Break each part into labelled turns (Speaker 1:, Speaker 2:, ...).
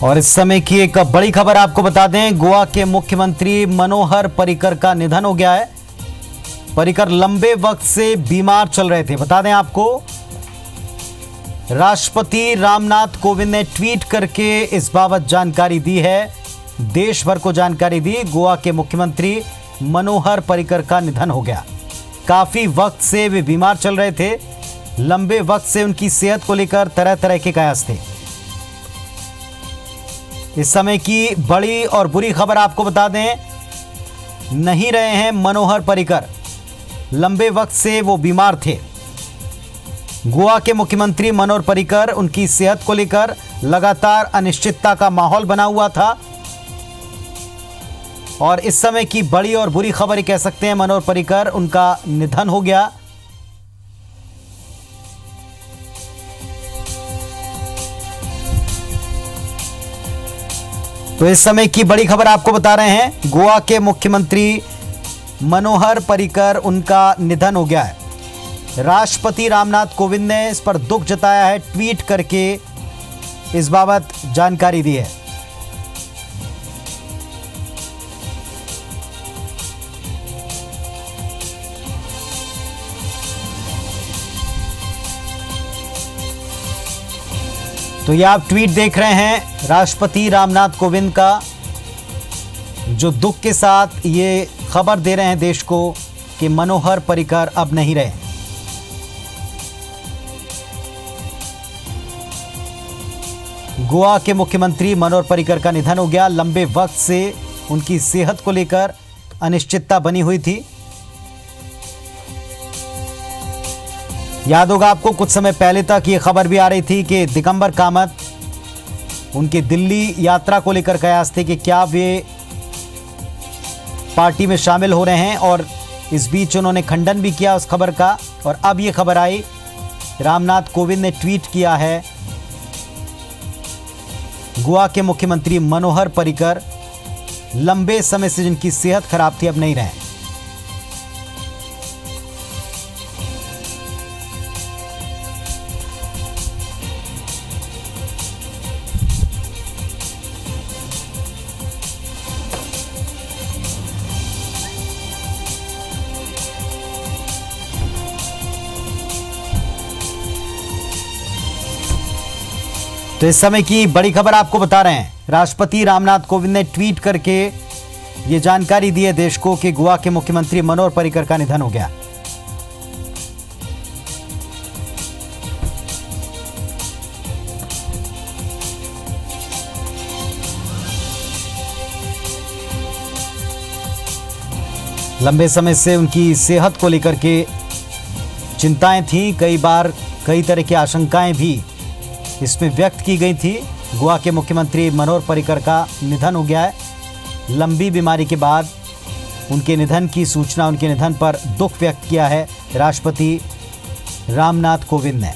Speaker 1: और इस समय की एक बड़ी खबर आपको बता दें, गोवा के मुख्यमंत्री मनोहर पर्रिकर का निधन हो गया है। पर्रिकर लंबे वक्त से बीमार चल रहे थे। बता दें आपको, राष्ट्रपति रामनाथ कोविंद ने ट्वीट करके इस बाबत जानकारी दी है, देश भर को जानकारी दी। गोवा के मुख्यमंत्री मनोहर पर्रिकर का निधन हो गया। काफी वक्त से वे बीमार चल रहे थे। लंबे वक्त से उनकी सेहत को लेकर तरह तरह के कयास थे। इस समय की बड़ी और बुरी खबर आपको बता दें, नहीं रहे हैं मनोहर पर्रिकर। लंबे वक्त से वो बीमार थे। गोवा के मुख्यमंत्री मनोहर पर्रिकर, उनकी सेहत को लेकर लगातार अनिश्चितता का माहौल बना हुआ था। और इस समय की बड़ी और बुरी खबर ही कह सकते हैं, मनोहर पर्रिकर, उनका निधन हो गया। तो इस समय की बड़ी खबर आपको बता रहे हैं, गोवा के मुख्यमंत्री मनोहर पर्रिकर, उनका निधन हो गया है। राष्ट्रपति रामनाथ कोविंद ने इस पर दुख जताया है, ट्वीट करके इस बाबत जानकारी दी है। तो ये आप ट्वीट देख रहे हैं राष्ट्रपति रामनाथ कोविंद का, जो दुख के साथ ये खबर दे रहे हैं देश को कि मनोहर पर्रिकर अब नहीं रहे। गोवा के मुख्यमंत्री मनोहर पर्रिकर का निधन हो गया। लंबे वक्त से उनकी सेहत को लेकर अनिश्चितता बनी हुई थी। याद होगा आपको, कुछ समय पहले तक ये खबर भी आ रही थी कि दिगंबर कामत, उनकी दिल्ली यात्रा को लेकर कयास थे कि क्या वे पार्टी में शामिल हो रहे हैं, और इस बीच उन्होंने खंडन भी किया उस खबर का। और अब ये खबर आई, रामनाथ कोविंद ने ट्वीट किया है, गोवा के मुख्यमंत्री मनोहर पर्रिकर लंबे समय से जिनकी सेहत खराब थी, अब नहीं रहे। तो इस समय की बड़ी खबर आपको बता रहे हैं, राष्ट्रपति रामनाथ कोविंद ने ट्वीट करके ये जानकारी दी है देश को कि गोवा के मुख्यमंत्री मनोहर पर्रिकर का निधन हो गया। लंबे समय से उनकी सेहत को लेकर के चिंताएं थी। कई बार कई तरह की आशंकाएं भी इसमें व्यक्त की गई थी। गोवा के मुख्यमंत्री मनोहर पर्रिकर का निधन हो गया है। लंबी बीमारी के बाद उनके निधन की सूचना, उनके निधन पर दुख व्यक्त किया है राष्ट्रपति रामनाथ कोविंद ने।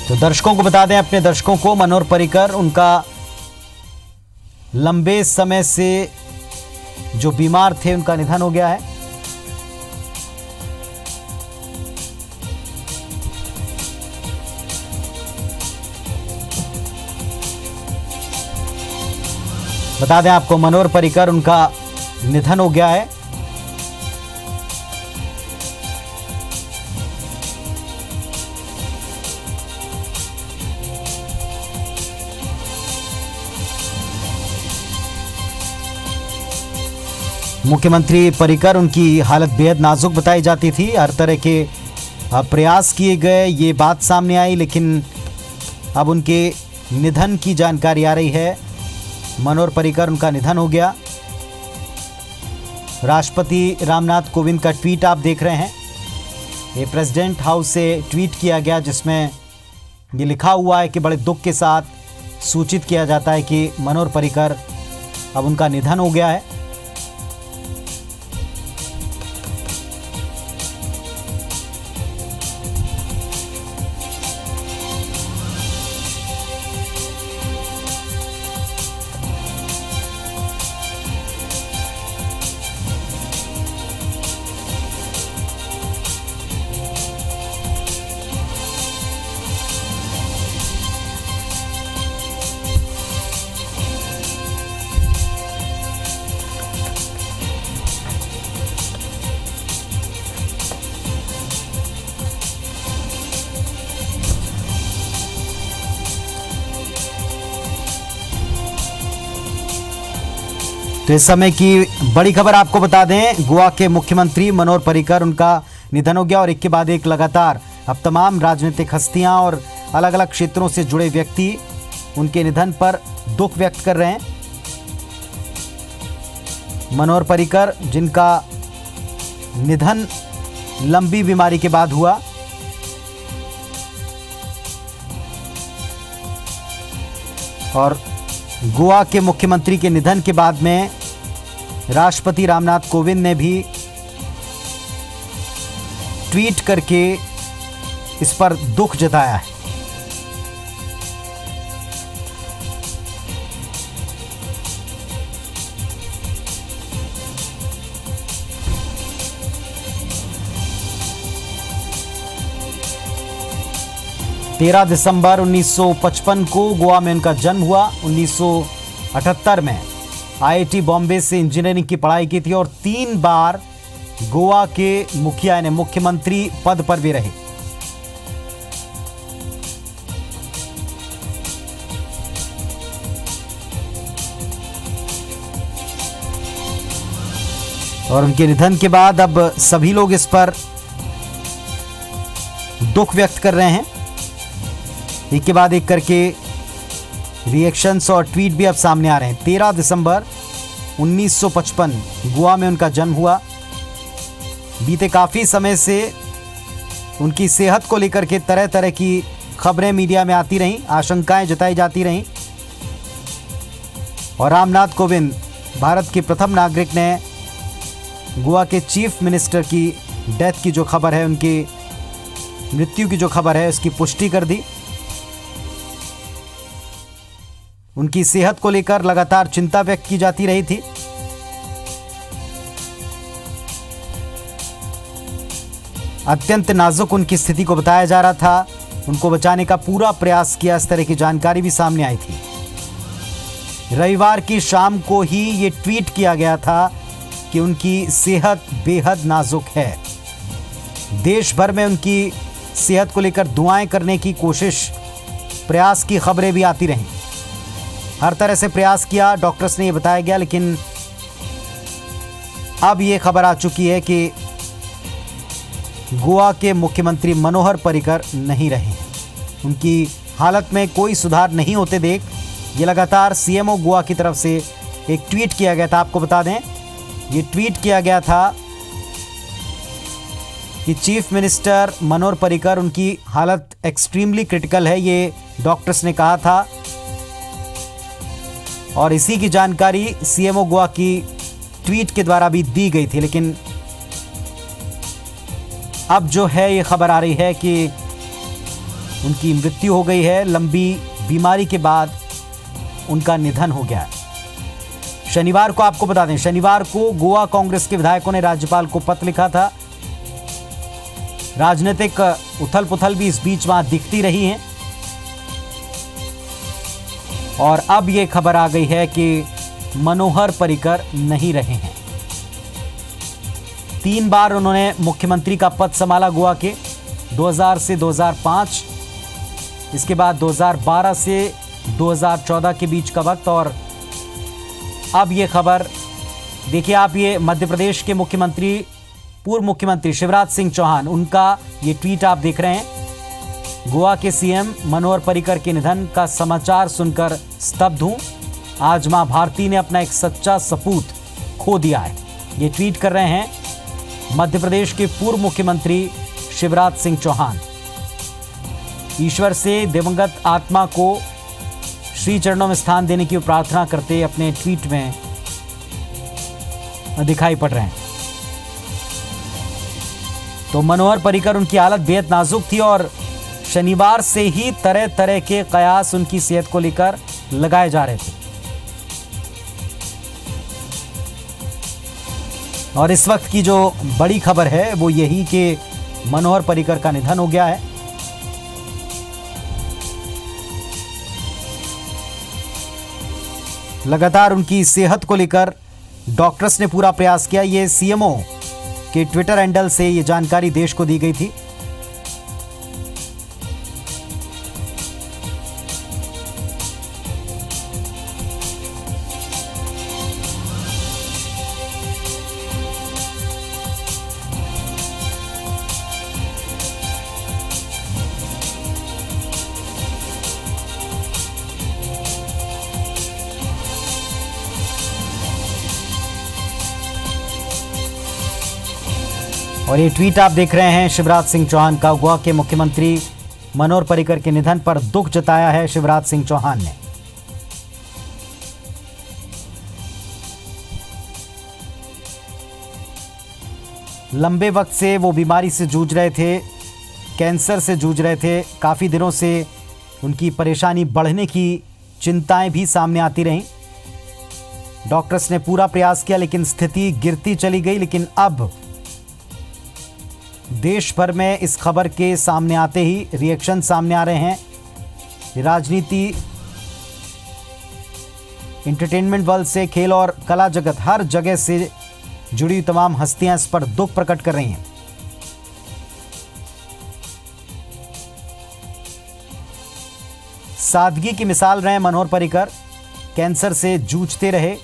Speaker 1: तो दर्शकों को बता दें, अपने दर्शकों को, मनोहर पर्रिकर, उनका लंबे समय से जो बीमार थे, उनका निधन हो गया है। बता दें आपको, मनोहर पर्रिकर, उनका निधन हो गया है। मुख्यमंत्री पर्रिकर, उनकी हालत बेहद नाजुक बताई जाती थी। हर तरह के प्रयास किए गए, ये बात सामने आई, लेकिन अब उनके निधन की जानकारी आ रही है। मनोहर पर्रिकर, उनका निधन हो गया। राष्ट्रपति रामनाथ कोविंद का ट्वीट आप देख रहे हैं। ये प्रेसिडेंट हाउस से ट्वीट किया गया, जिसमें ये लिखा हुआ है कि बड़े दुख के साथ सूचित किया जाता है कि मनोहर पर्रिकर, अब उनका निधन हो गया है। तो इस समय की बड़ी खबर आपको बता दें, गोवा के मुख्यमंत्री मनोहर पर्रिकर उनका निधन हो गया और एक के बाद एक लगातार अब तमाम राजनीतिक हस्तियां और अलग अलग क्षेत्रों से जुड़े व्यक्ति उनके निधन पर दुख व्यक्त कर रहे हैं। मनोहर पर्रिकर जिनका निधन लंबी बीमारी के बाद हुआ और गोवा के मुख्यमंत्री के निधन के बाद में राष्ट्रपति रामनाथ कोविंद ने भी ट्वीट करके इस पर दुख जताया है। तेरह दिसंबर 1955 को गोवा में उनका जन्म हुआ। 1978 में आईआईटी बॉम्बे से इंजीनियरिंग की पढ़ाई की थी और 3 बार गोवा के मुखिया यानी मुख्यमंत्री पद पर भी रहे। और उनके निधन के बाद अब सभी लोग इस पर दुख व्यक्त कर रहे हैं। एक के बाद एक करके रिएक्शंस और ट्वीट भी अब सामने आ रहे हैं। 13 दिसंबर 1955 गोवा में उनका जन्म हुआ। बीते काफ़ी समय से उनकी सेहत को लेकर के तरह तरह की खबरें मीडिया में आती रहीं, आशंकाएं जताई जाती रहीं और रामनाथ कोविंद भारत के प्रथम नागरिक ने गोवा के चीफ मिनिस्टर की डेथ की जो खबर है, उनकी मृत्यु की जो खबर है, उसकी पुष्टि कर दी। उनकी सेहत को लेकर लगातार चिंता व्यक्त की जाती रही थी। अत्यंत नाजुक उनकी स्थिति को बताया जा रहा था। उनको बचाने का पूरा प्रयास किया, इस तरह की जानकारी भी सामने आई थी। रविवार की शाम को ही ये ट्वीट किया गया था कि उनकी सेहत बेहद नाजुक है। देश भर में उनकी सेहत को लेकर दुआएं करने की कोशिश, प्रयास की खबरें भी आती रहीं। हर तरह से प्रयास किया, डॉक्टर्स ने ये बताया गया, लेकिन अब ये खबर आ चुकी है कि गोवा के मुख्यमंत्री मनोहर पर्रिकर नहीं रहे हैं। उनकी हालत में कोई सुधार नहीं होते देख ये लगातार सीएमओ गोवा की तरफ से एक ट्वीट किया गया था। आपको बता दें, ये ट्वीट किया गया था कि चीफ मिनिस्टर मनोहर पर्रिकर, उनकी हालत एक्सट्रीमली क्रिटिकल है, ये डॉक्टर्स ने कहा था और इसी की जानकारी सीएमओ गोवा की ट्वीट के द्वारा भी दी गई थी। लेकिन अब जो है ये खबर आ रही है कि उनकी मृत्यु हो गई है। लंबी बीमारी के बाद उनका निधन हो गया है। शनिवार को आपको बता दें, शनिवार को गोवा कांग्रेस के विधायकों ने राज्यपाल को पत्र लिखा था। राजनीतिक उथल पुथल भी इस बीच वहां दिखती रही है और अब यह खबर आ गई है कि मनोहर पर्रिकर नहीं रहे हैं। 3 बार उन्होंने मुख्यमंत्री का पद संभाला गोवा के, 2000 से 2005, इसके बाद 2012 से 2014 के बीच का वक्त। और अब ये खबर देखिए आप, ये मध्य प्रदेश के मुख्यमंत्री, पूर्व मुख्यमंत्री शिवराज सिंह चौहान, उनका ये ट्वीट आप देख रहे हैं। गोवा के सीएम मनोहर पर्रिकर के निधन का समाचार सुनकर स्तब्ध हूं। आज मां भारती ने अपना एक सच्चा सपूत खो दिया है। ये ट्वीट कर रहे हैं मध्य प्रदेश के पूर्व मुख्यमंत्री शिवराज सिंह चौहान। ईश्वर से दिवंगत आत्मा को श्री चरणों में स्थान देने की प्रार्थना करते अपने ट्वीट में दिखाई पड़ रहे हैं। तो मनोहर पर्रिकर, उनकी हालत बेहद नाजुक थी और शनिवार से ही तरह तरह के कयास उनकी सेहत को लेकर लगाए जा रहे थे। और इस वक्त की जो बड़ी खबर है वो यही कि मनोहर पर्रिकर का निधन हो गया है। लगातार उनकी सेहत को लेकर डॉक्टर्स ने पूरा प्रयास किया। ये सीएमओ के ट्विटर हैंडल से ये जानकारी देश को दी गई थी। और ये ट्वीट आप देख रहे हैं शिवराज सिंह चौहान का। गोवा के मुख्यमंत्री मनोहर पर्रिकर के निधन पर दुख जताया है शिवराज सिंह चौहान ने। लंबे वक्त से वो बीमारी से जूझ रहे थे, कैंसर से जूझ रहे थे। काफ़ी दिनों से उनकी परेशानी बढ़ने की चिंताएं भी सामने आती रहीं। डॉक्टर्स ने पूरा प्रयास किया लेकिन स्थिति गिरती चली गई। लेकिन अब देश भर में इस खबर के सामने आते ही रिएक्शन सामने आ रहे हैं। राजनीति, एंटरटेनमेंट वर्ल्ड से खेल और कला जगत, हर जगह से जुड़ी तमाम हस्तियां इस पर दुख प्रकट कर रही हैं। सादगी की मिसाल रहे मनोहर पर्रिकर, कैंसर से जूझते रहे।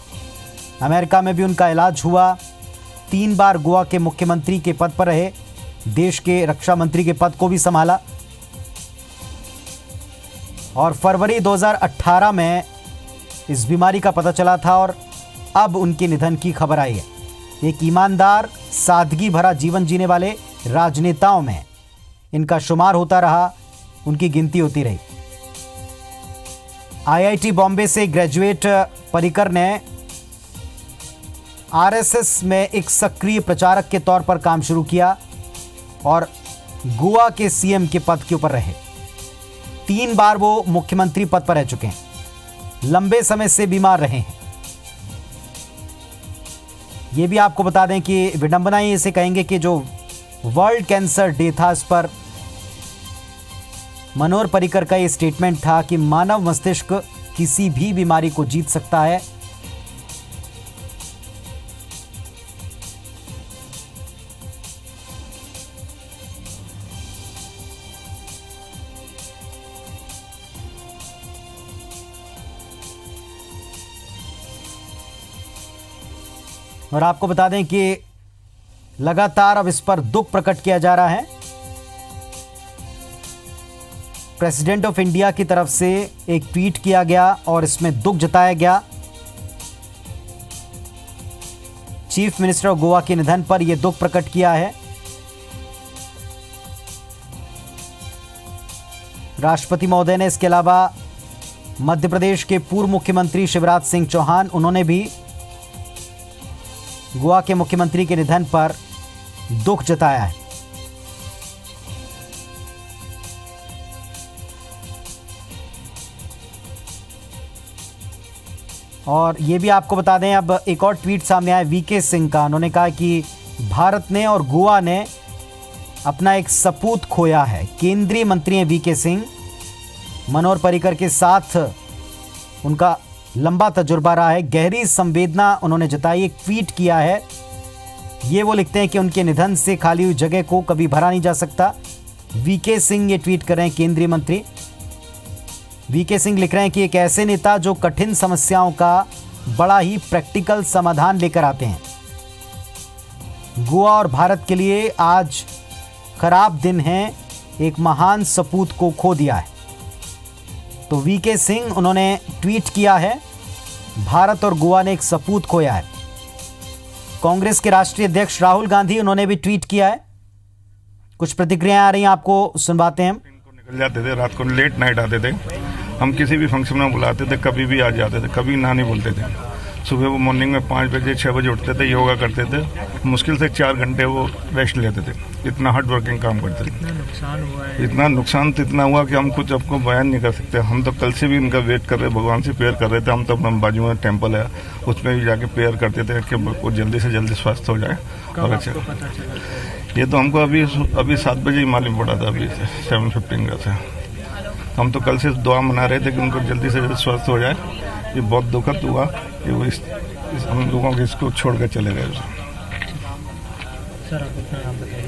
Speaker 1: अमेरिका में भी उनका इलाज हुआ। 3 बार गोवा के मुख्यमंत्री के पद पर रहे। देश के रक्षा मंत्री के पद को भी संभाला और फरवरी 2018 में इस बीमारी का पता चला था और अब उनके निधन की खबर आई है। एक ईमानदार, सादगी भरा जीवन जीने वाले राजनेताओं में इनका शुमार होता रहा, उनकी गिनती होती रही। आईआईटी बॉम्बे से ग्रेजुएट पर्रिकर ने आरएसएस में एक सक्रिय प्रचारक के तौर पर काम शुरू किया और गोवा के सीएम के पद के ऊपर रहे। 3 बार वो मुख्यमंत्री पद पर रह चुके हैं। लंबे समय से बीमार रहे हैं। ये भी आपको बता दें कि विडंबना ही इसे कहेंगे कि जो वर्ल्ड कैंसर डे था, इस पर मनोहर पर्रिकर का ये स्टेटमेंट था कि मानव मस्तिष्क किसी भी बीमारी को जीत सकता है। और आपको बता दें कि लगातार अब इस पर दुख प्रकट किया जा रहा है। प्रेसिडेंट ऑफ इंडिया की तरफ से एक ट्वीट किया गया और इसमें दुख जताया गया। चीफ मिनिस्टर ऑफ गोवा के निधन पर यह दुख प्रकट किया है। राष्ट्रपति महोदय ने इसके अलावा मध्य प्रदेश के पूर्व मुख्यमंत्री शिवराज सिंह चौहान, उन्होंने भी गोवा के मुख्यमंत्री के निधन पर दुख जताया है। और ये भी आपको बता दें, अब एक और ट्वीट सामने आया वीके सिंह का। उन्होंने कहा कि भारत ने और गोवा ने अपना एक सपूत खोया है। केंद्रीय मंत्री हैं वीके सिंह। मनोहर पर्रिकर के साथ उनका लंबा तजुर्बा रहा है। गहरी संवेदना उन्होंने जताई, एक ट्वीट किया है। ये वो लिखते हैं कि उनके निधन से खाली हुई जगह को कभी भरा नहीं जा सकता। वीके सिंह ये ट्वीट कर रहे हैं, केंद्रीय मंत्री वीके सिंह लिख रहे हैं कि एक ऐसे नेता जो कठिन समस्याओं का बड़ा ही प्रैक्टिकल समाधान लेकर आते हैं। गोवा और भारत के लिए आज खराब दिन है। एक महान सपूत को खो दिया है। तो वीके सिंह उन्होंने ट्वीट किया है, भारत और गोवा ने एक सपूत खोया है। कांग्रेस के राष्ट्रीय अध्यक्ष राहुल गांधी, उन्होंने भी ट्वीट किया है। कुछ प्रतिक्रियाएं आ रही हैं, आपको सुनवाते हैं।
Speaker 2: निकल जाते थे, रात को लेट नाइट आते थे। हम किसी भी फंक्शन में बुलाते थे, कभी भी आ जाते थे, कभी ना नहीं बोलते थे। सुबह वो मॉर्निंग में 5 बजे 6 बजे उठते थे, योगा करते थे। मुश्किल से 4 घंटे वो रेस्ट लेते थे। इतना हार्ड वर्किंग काम करते थे। इतना नुकसान तो इतना हुआ कि हम कुछ आपको बयान नहीं कर सकते। हम तो कल से भी इनका वेट कर रहे, भगवान से प्रेयर कर रहे थे। हम तो अपना बाजू में टेम्पल है, उसमें भी जाके प्रेयर करते थे कि वो जल्दी से जल्दी स्वस्थ हो जाए। और अच्छा, ये तो हमको अभी 7 बजे ही मालूम पड़ा था, अभी 7:15 का से। हम तो कल से दुआ मना रहे थे कि उनको जल्दी से जल्दी स्वस्थ हो जाए। ये बहुत दुखद हुआ कि वो हम लोगों को इसको छोड़कर चले गए।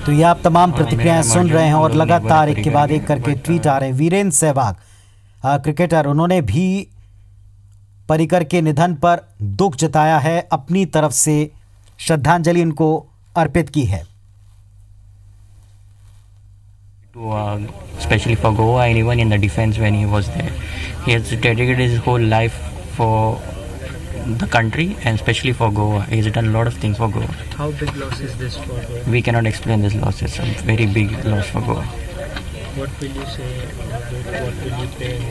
Speaker 1: तो ये आप तमाम प्रतिक्रियाएं सुन रहे हैं और लगातार एक के बाद एक करके ट्वीट आ रहे हैं। वीरेंद्र सहवाग, क्रिकेटर, उन्होंने भी पर्रिकर के निधन पर दुख जताया है, अपनी तरफ से श्रद्धांजलि उनको अर्पित की है।
Speaker 3: Especially for Goa and even in the defense when he was there. He has dedicated his whole life for the country and especially for Goa. He has done a lot of things for Goa.
Speaker 4: How big loss is this for Goa?
Speaker 3: We cannot explain this loss. It's a very big loss for Goa.
Speaker 4: What will you say about it? What will you pay in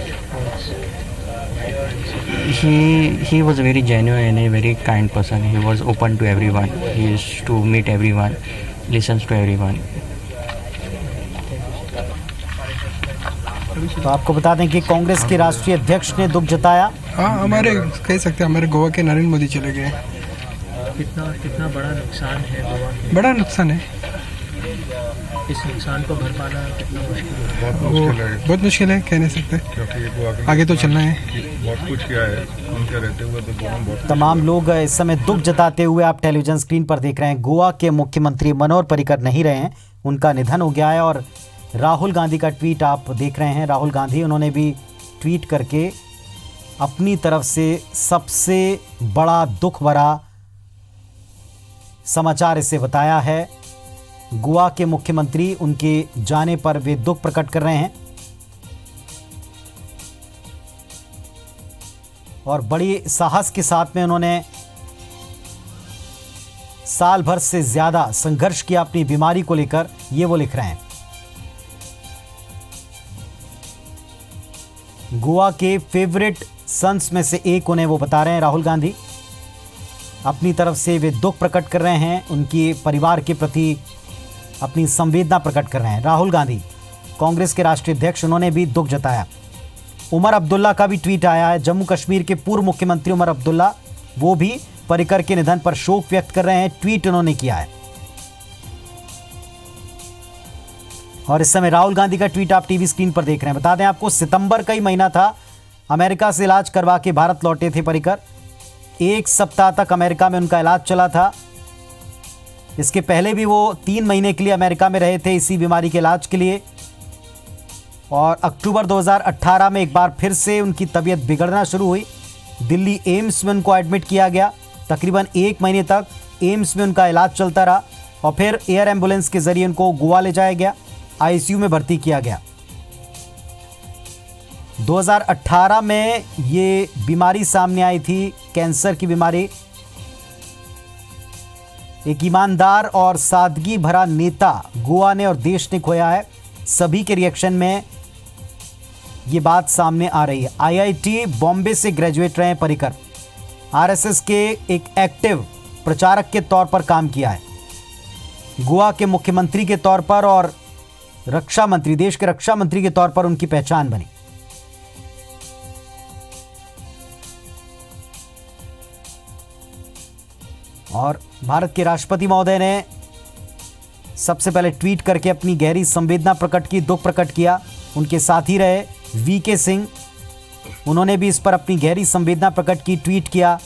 Speaker 4: your thoughts?
Speaker 3: He was a very genuine and a very kind person. He was open to everyone. He used to meet everyone, listens to everyone.
Speaker 1: तो आपको बता दें कि कांग्रेस के राष्ट्रीय अध्यक्ष ने दुख जताया।
Speaker 5: हाँ, हमारे कह सकते हैं हमारे गोवा के नरेंद्र मोदी चले गए।
Speaker 4: कितना बड़ा नुकसान है गोवा में?
Speaker 5: बड़ा नुकसान है।
Speaker 4: इस नुकसान को भर पाना कितना मुश्किल है?
Speaker 5: बहुत मुश्किल है, कह नहीं सकते, क्योंकि आगे तो चलना है।
Speaker 2: बहुत कुछ किया है उनके रहते हुए, तो बहुत
Speaker 1: तमाम लोग इस समय दुख जताते हुए आप टेलीविजन स्क्रीन पर देख रहे हैं। गोवा के मुख्यमंत्री मनोहर पर्रिकर नहीं रहे हैं, उनका निधन हो गया है। और राहुल गांधी का ट्वीट आप देख रहे हैं। राहुल गांधी उन्होंने भी ट्वीट करके अपनी तरफ से सबसे बड़ा दुख भरा समाचार इसे बताया है। गोवा के मुख्यमंत्री उनके जाने पर वे दुख प्रकट कर रहे हैं और बड़ी साहस के साथ में उन्होंने साल भर से ज्यादा संघर्ष किया अपनी बीमारी को लेकर, ये वो लिख रहे हैं। गोवा के फेवरेट सन्स में से एक उन्हें वो बता रहे हैं राहुल गांधी। अपनी तरफ से वे दुख प्रकट कर रहे हैं, उनके परिवार के प्रति अपनी संवेदना प्रकट कर रहे हैं। राहुल गांधी कांग्रेस के राष्ट्रीय अध्यक्ष, उन्होंने भी दुख जताया। उमर अब्दुल्ला का भी ट्वीट आया है। जम्मू कश्मीर के पूर्व मुख्यमंत्री उमर अब्दुल्ला, वो भी पर्रिकर के निधन पर शोक व्यक्त कर रहे हैं। ट्वीट उन्होंने किया है। और इस समय राहुल गांधी का ट्वीट आप टीवी स्क्रीन पर देख रहे हैं। बता दें आपको, सितंबर का ही महीना था, अमेरिका से इलाज करवा के भारत लौटे थे पर्रिकर। 1 सप्ताह तक अमेरिका में उनका इलाज चला था। इसके पहले भी वो 3 महीने के लिए अमेरिका में रहे थे इसी बीमारी के इलाज के लिए। और अक्टूबर 2018 में एक बार फिर से उनकी तबीयत बिगड़ना शुरू हुई। दिल्ली एम्स में उनको एडमिट किया गया। तकरीबन 1 महीने तक एम्स में उनका इलाज चलता रहा और फिर एयर एम्बुलेंस के जरिए उनको गोवा ले जाया गया, आईसीयू में भर्ती किया गया। 2018 में ये बीमारी सामने आई थी, कैंसर की बीमारी। एक ईमानदार और सादगी भरा नेता गोवा ने और देश ने खोया है। सभी के रिएक्शन में ये बात सामने आ रही है। आईआईटी बॉम्बे से ग्रेजुएट रहे पर्रिकर। आरएसएस के एक एक्टिव प्रचारक के तौर पर काम किया है। गोवा के मुख्यमंत्री के तौर पर और रक्षा मंत्री, देश के रक्षा मंत्री के तौर पर उनकी पहचान बनी। और भारत के राष्ट्रपति महोदय ने सबसे पहले ट्वीट करके अपनी गहरी संवेदना प्रकट की, दुख प्रकट किया। उनके साथी रहे वीके सिंह, उन्होंने भी इस पर अपनी गहरी संवेदना प्रकट की, ट्वीट किया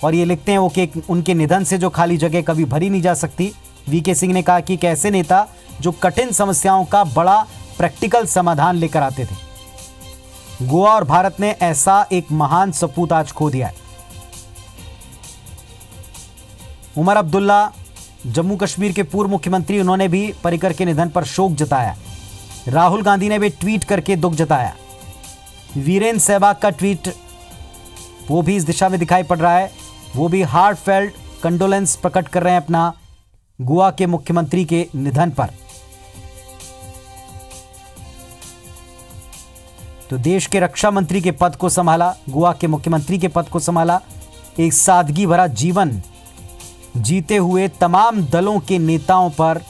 Speaker 1: और ये लिखते हैं वो कि उनके निधन से जो खाली जगह कभी भरी नहीं जा सकती। वीके सिंह ने कहा कि एक ऐसे नेता जो कठिन समस्याओं का बड़ा प्रैक्टिकल समाधान लेकर आते थे। गोवा और भारत ने ऐसा एक महान सपूत आज खो दिया है। उमर अब्दुल्ला जम्मू कश्मीर के पूर्व मुख्यमंत्री, उन्होंने भी पर्रिकर के निधन पर शोक जताया। राहुल गांधी ने भी ट्वीट करके दुख जताया। वीरेंद्र सहवाग का ट्वीट वो भी इस दिशा में दिखाई पड़ रहा है। वो भी हार्टफेल्ट कंडोलेंस प्रकट कर रहे हैं अपना गोवा के मुख्यमंत्री के निधन पर। तो देश के रक्षा मंत्री के पद को संभाला, गोवा के मुख्यमंत्री के पद को संभाला, एक सादगी भरा जीवन जीते हुए तमाम दलों के नेताओं पर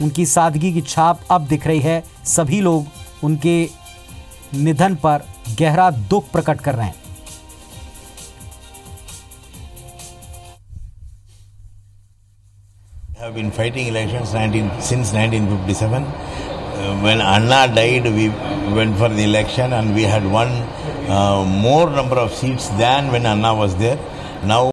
Speaker 1: उनकी सादगी की छाप अब दिख रही है। सभी लोग उनके निधन पर गहरा दुख प्रकट कर रहे हैं।
Speaker 6: Have been fighting elections since 1957. When Anna died, we went for the election and we had won more number of seats than when Anna was there. Now